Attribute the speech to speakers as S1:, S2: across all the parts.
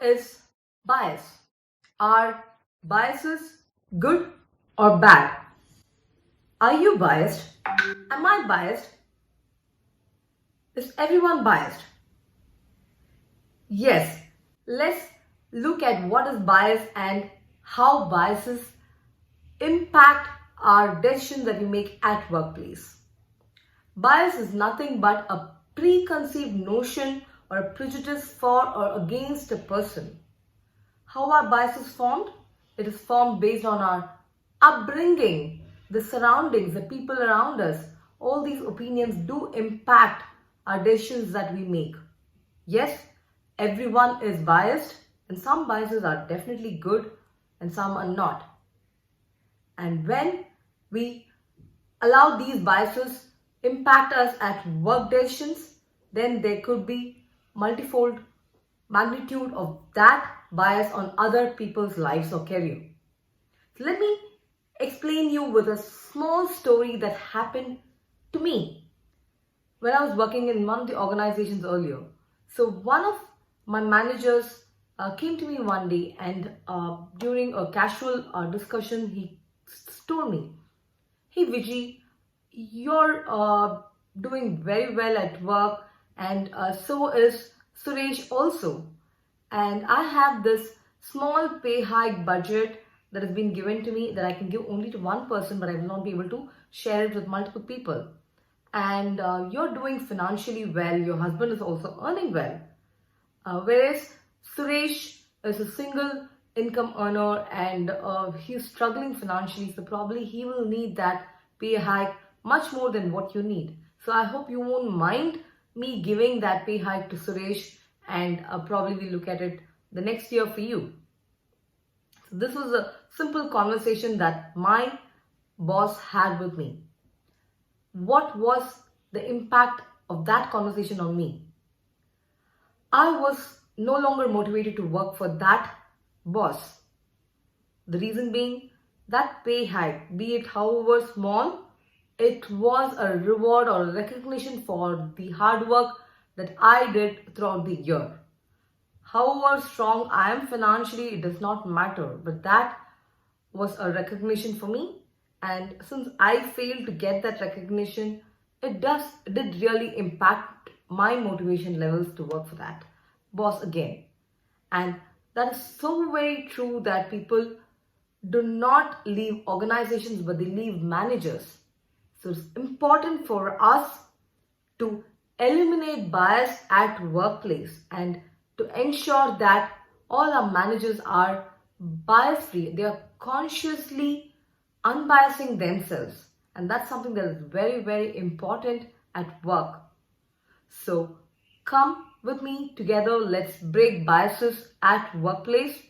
S1: is bias? Are biases good or bad? Are you biased? Am I biased? Is everyone biased? Yes, let's look at what is bias and how biases impact our decisions that we make at workplace. Bias is nothing but a preconceived notion or a prejudice for or against a person. How are biases formed? It is formed based on our upbringing, the surroundings, the people around us. All these opinions do impact our decisions that we make. Yes, everyone is biased, and some biases are definitely good and some are not. And when we allow these biases impact us at work decisions, then there could be multifold magnitude of that bias on other people's lives or career. So let me explain you with a small story that happened to me when I was working in one of the organizations earlier. So one of my managers came to me one day and during a casual discussion, he told me, "Hey Viji, you're doing very well at work and so is Suresh also. And I have this small pay hike budget that has been given to me that I can give only to one person, but I will not be able to share it with multiple people. And you're doing financially well, your husband is also earning well. Whereas Suresh is a single income earner and he's struggling financially, so probably he will need that pay hike much more than what you need. So I hope you won't mind me giving that pay hike to Suresh, and probably we'll look at it the next year for you." So this was a simple conversation that my boss had with me. What was the impact of that conversation on me? I was no longer motivated to work for that boss. The reason being that pay hike, be it however small, it was a reward or a recognition for the hard work that I did throughout the year. However strong I am financially, it does not matter, but that was a recognition for me. And since I failed to get that recognition, it did really impact my motivation levels to work for that boss again. And that is so very true that people do not leave organizations, but they leave managers. So it's important for us to eliminate bias at workplace and to ensure that all our managers are bias free. They are consciously unbiasing themselves. And that's something that is very, very important at work. So come with me together. Let's break biases at workplace.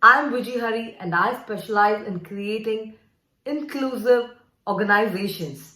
S1: I'm Viji and I specialize in creating inclusive organizations.